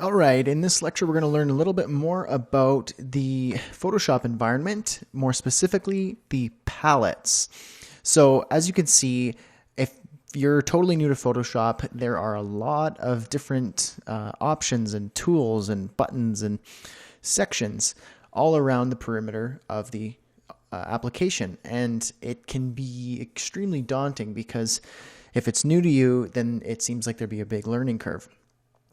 All right, in this lecture, we're going to learn a little bit more about the Photoshop environment, more specifically the palettes. So as you can see, if you're totally new to Photoshop, there are a lot of different options and tools and buttons and sections all around the perimeter of the application. And it can be extremely daunting because if it's new to you, then it seems like there'd be a big learning curve.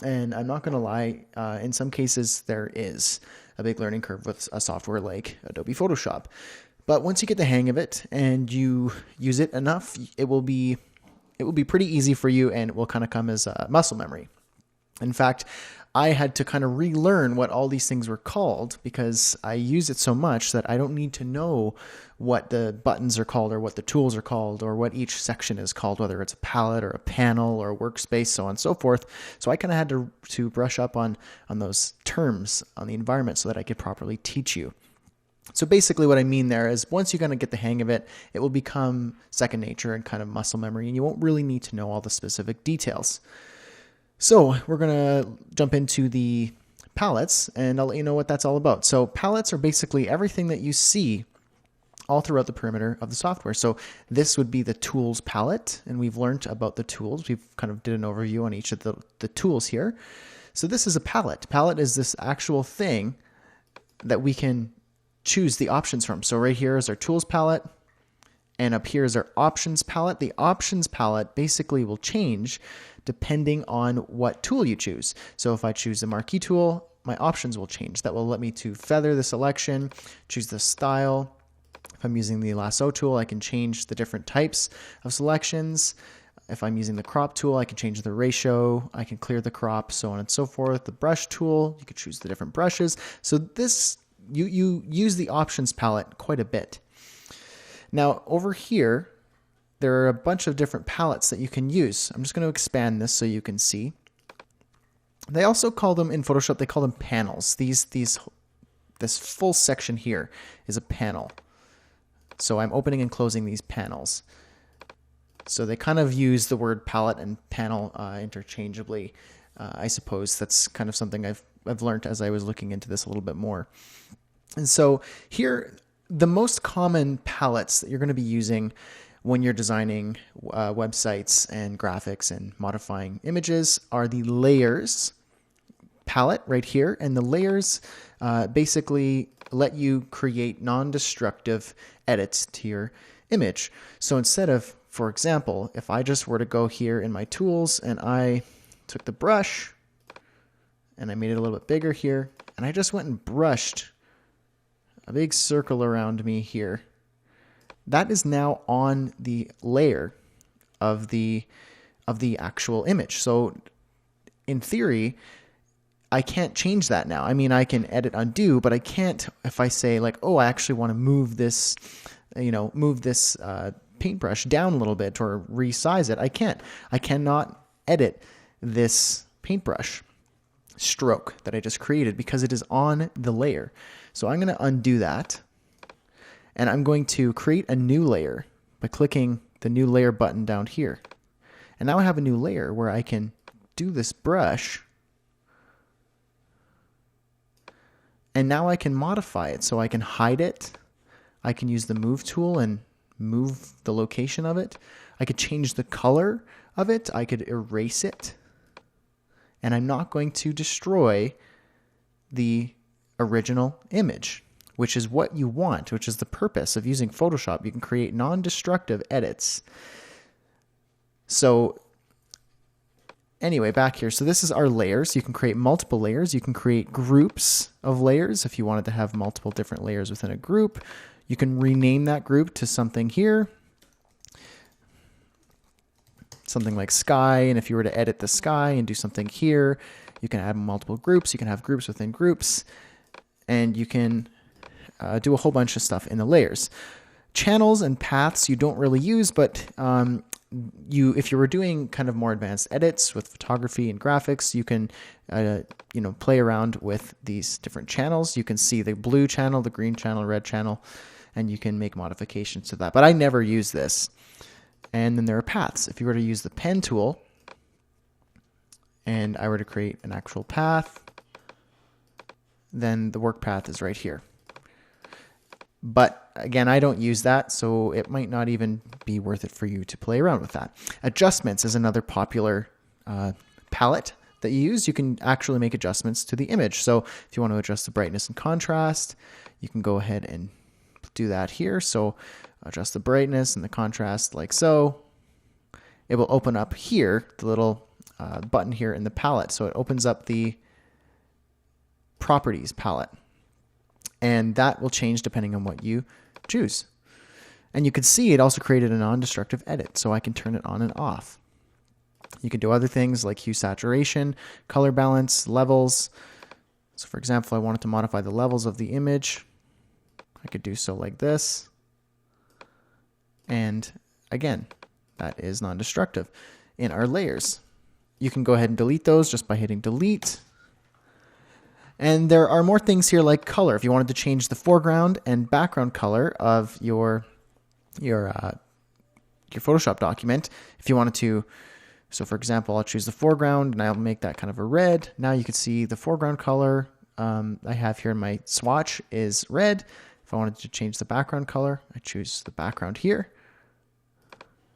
And I'm not going to lie, in some cases there is a big learning curve with a software like Adobe Photoshop. But once you get the hang of it and you use it enough, it will be pretty easy for you, and it will kind of come as a muscle memory. In fact, I had to kind of relearn what all these things were called because I use it so much that I don't need to know what the buttons are called or what the tools are called or what each section is called, whether it's a palette or a panel or a workspace, so on and so forth. So I kind of had to brush up on those terms on the environment so that I could properly teach you. So basically what I mean there is once you kind of get the hang of it, it will become second nature and kind of muscle memory, and you won't really need to know all the specific details. So we're going to jump into the palettes, and I'll let you know what that's all about. So palettes are basically everything that you see all throughout the perimeter of the software. So this would be the tools palette, and we've learned about the tools. We've kind of did an overview on each of the tools here. So this is a palette. Palette is this actual thing that we can choose the options from. So right here is our tools palette, and up here is our options palette. The options palette basically will change depending on what tool you choose. So if I choose the marquee tool, my options will change. That will let me to feather the selection, choose the style. If I'm using the lasso tool, I can change the different types of selections. If I'm using the crop tool, I can change the ratio. I can clear the crop, so on and so forth. The brush tool, you can choose the different brushes. So this, you use the options palette quite a bit. Now over here, there are a bunch of different palettes that you can use. I'm just going to expand this so you can see. They also call them, in Photoshop, they call them panels. This full section here is a panel. So I'm opening and closing these panels. So they kind of use the word palette and panel interchangeably. I suppose that's kind of something I've learned as I was looking into this a little bit more. And so here, the most common palettes that you're going to be using when you're designing websites and graphics and modifying images are the layers palette right here. And the layers basically let you create non-destructive edits to your image. So instead of, for example, if I just were to go here in my tools and I took the brush and I made it a little bit bigger here, and I just went and brushed a big circle around me here, that is now on the layer of the actual image. So in theory, I can't change that now. I mean, I can edit undo, but I can't if I say like, oh, I actually want to move this, paintbrush down a little bit or resize it. I can't. I cannot edit this paintbrush stroke that I just created because it is on the layer. So I'm going to undo that. And I'm going to create a new layer by clicking the new layer button down here. And now I have a new layer where I can do this brush. And now I can modify it. So I can hide it. I can use the move tool and move the location of it. I could change the color of it. I could erase it. And I'm not going to destroy the original image, which is what you want, which is the purpose of using Photoshop. You can create non-destructive edits. So anyway, back here. So this is our layers. You can create multiple layers. You can create groups of layers if you wanted to have multiple different layers within a group. You can rename that group to something here, something like sky. And if you were to edit the sky and do something here, you can add multiple groups. You can have groups within groups, and you can do a whole bunch of stuff in the layers. Channels and paths you don't really use, but if you were doing kind of more advanced edits with photography and graphics, you can play around with these different channels. You can see the blue channel, the green channel, red channel, and you can make modifications to that. But I never use this. And then there are paths. If you were to use the pen tool, and I were to create an actual path, then the work path is right here. But again, I don't use that, so it might not even be worth it for you to play around with that. Adjustments is another popular palette that you use. You can actually make adjustments to the image. So if you want to adjust the brightness and contrast, you can go ahead and do that here. So adjust the brightness and the contrast like so. It will open up here, the little button here in the palette. So it opens up the properties palette. And that will change depending on what you choose. And you can see it also created a non-destructive edit, so I can turn it on and off. You can do other things like hue saturation, color balance, levels. So for example, if I wanted to modify the levels of the image, I could do so like this. And again, that is non-destructive. In our layers, you can go ahead and delete those just by hitting delete. And there are more things here like color. If you wanted to change the foreground and background color of your Photoshop document, if you wanted to, so for example, I'll choose the foreground and I'll make that kind of a red. Now you can see the foreground color I have here in my swatch is red. If I wanted to change the background color, I choose the background here.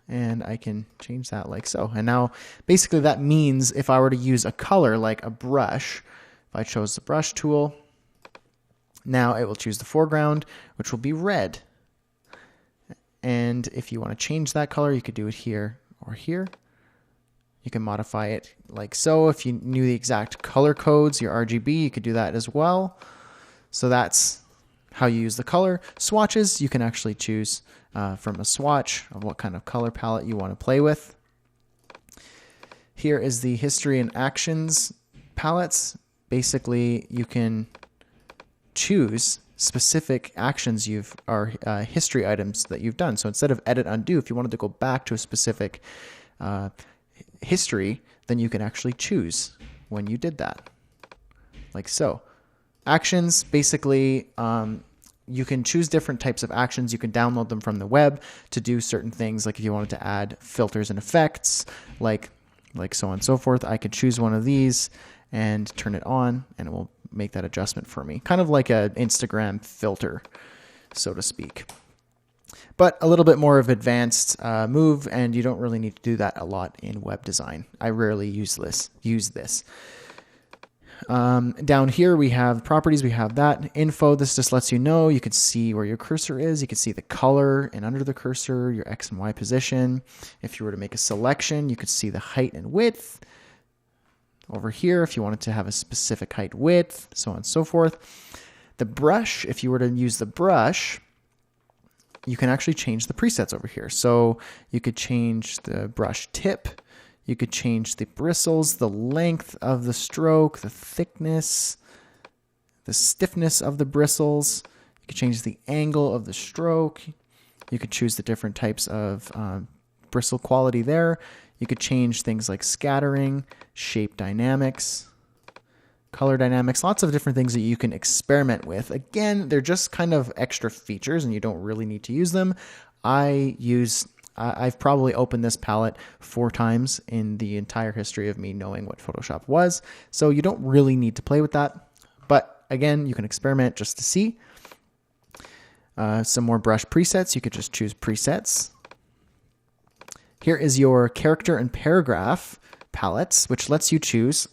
And I can change that like so. And now basically that means if I were to use a color like a brush, I chose the brush tool, now it will choose the foreground, which will be red. And if you want to change that color, you could do it here or here. You can modify it like so. If you knew the exact color codes, your RGB, you could do that as well. So that's how you use the color. Swatches, you can actually choose from a swatch of what kind of color palette you want to play with. Here is the history and actions palettes. Basically, you can choose specific actions or history items that you've done. So instead of edit undo, if you wanted to go back to a specific history, then you can actually choose when you did that, like so. Actions, basically, you can choose different types of actions. You can download them from the web to do certain things. Like if you wanted to add filters and effects, like so on and so forth, I could choose one of these and turn it on, and it will make that adjustment for me. Kind of like an Instagram filter, so to speak. But a little bit more of advanced move, and you don't really need to do that a lot in web design. I rarely use this. Down here we have properties, we have that. Info, this just lets you know, you can see where your cursor is, you can see the color, and under the cursor, your X and Y position. If you were to make a selection, you could see the height and width. Over here, if you wanted to have a specific height, width, so on and so forth. The brush, if you were to use the brush, you can actually change the presets over here. So you could change the brush tip, you could change the bristles, the length of the stroke, the thickness, the stiffness of the bristles. You could change the angle of the stroke. You could choose the different types of bristle quality there. You could change things like scattering, shape dynamics, color dynamics, lots of different things that you can experiment with. Again, they're just kind of extra features and you don't really need to use them. I've probably opened this palette 4 times in the entire history of me knowing what Photoshop was. So you don't really need to play with that. But again, you can experiment just to see. Some more brush presets. You could just choose presets. Here is your character and paragraph palettes, which lets you choose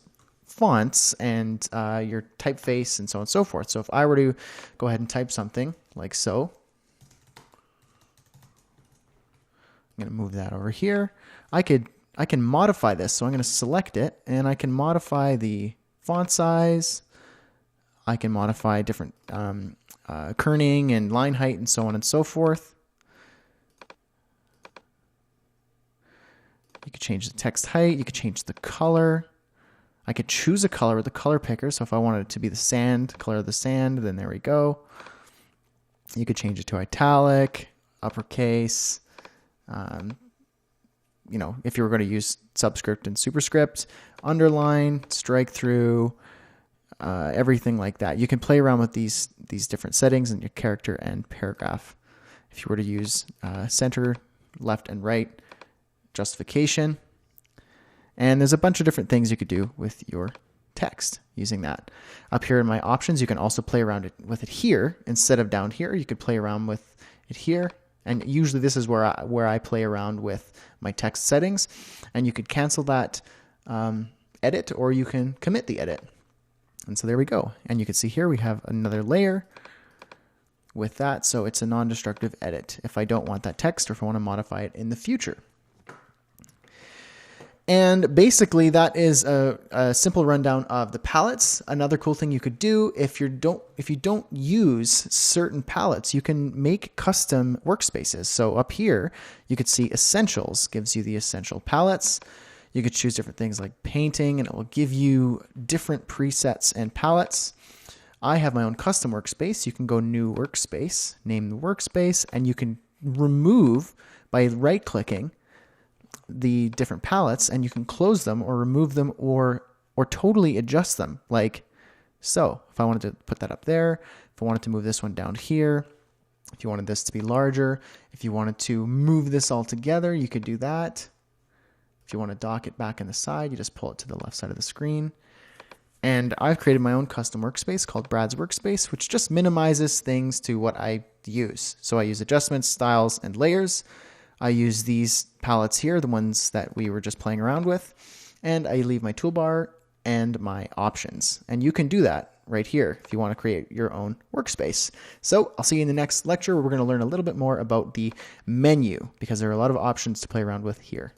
fonts and your typeface and so on and so forth. So if I were to go ahead and type something like so, I'm going to move that over here. I can modify this. So I'm going to select it and I can modify the font size. I can modify different kerning and line height and so on and so forth. You could change the text height. You could change the color. I could choose a color with the color picker. So if I wanted it to be the sand, color of the sand, then there we go. You could change it to italic, uppercase. You know, if you were going to use subscript and superscript, underline, strike through, everything like that. You can play around with these different settings in your character and paragraph. If you were to use center, left, and right, justification. And there's a bunch of different things you could do with your text using that. Up here in my options, you can also play around with it here instead of down here. You could play around with it here. And usually this is where I play around with my text settings. And you could cancel that edit, or you can commit the edit. And so there we go. And you can see here we have another layer with that. So it's a non-destructive edit if I don't want that text or if I want to modify it in the future. And basically that is a simple rundown of the palettes. Another cool thing you could do if you don't use certain palettes, you can make custom workspaces. So up here you could see essentials, gives you the essential palettes. You could choose different things like painting, and it will give you different presets and palettes. I have my own custom workspace. You can go new workspace, name the workspace, and you can remove by right clicking the different palettes, and you can close them or remove them or totally adjust them, like so. If I wanted to put that up there, if I wanted to move this one down here, if you wanted this to be larger, if you wanted to move this all together, you could do that. If you want to dock it back in the side, you just pull it to the left side of the screen. And I've created my own custom workspace called Brad's Workspace, which just minimizes things to what I use. So I use adjustments, styles, and layers. I use these palettes here, the ones that we were just playing around with, and I leave my toolbar and my options. And you can do that right here if you want to create your own workspace. So I'll see you in the next lecture where we're going to learn a little bit more about the menu, because there are a lot of options to play around with here.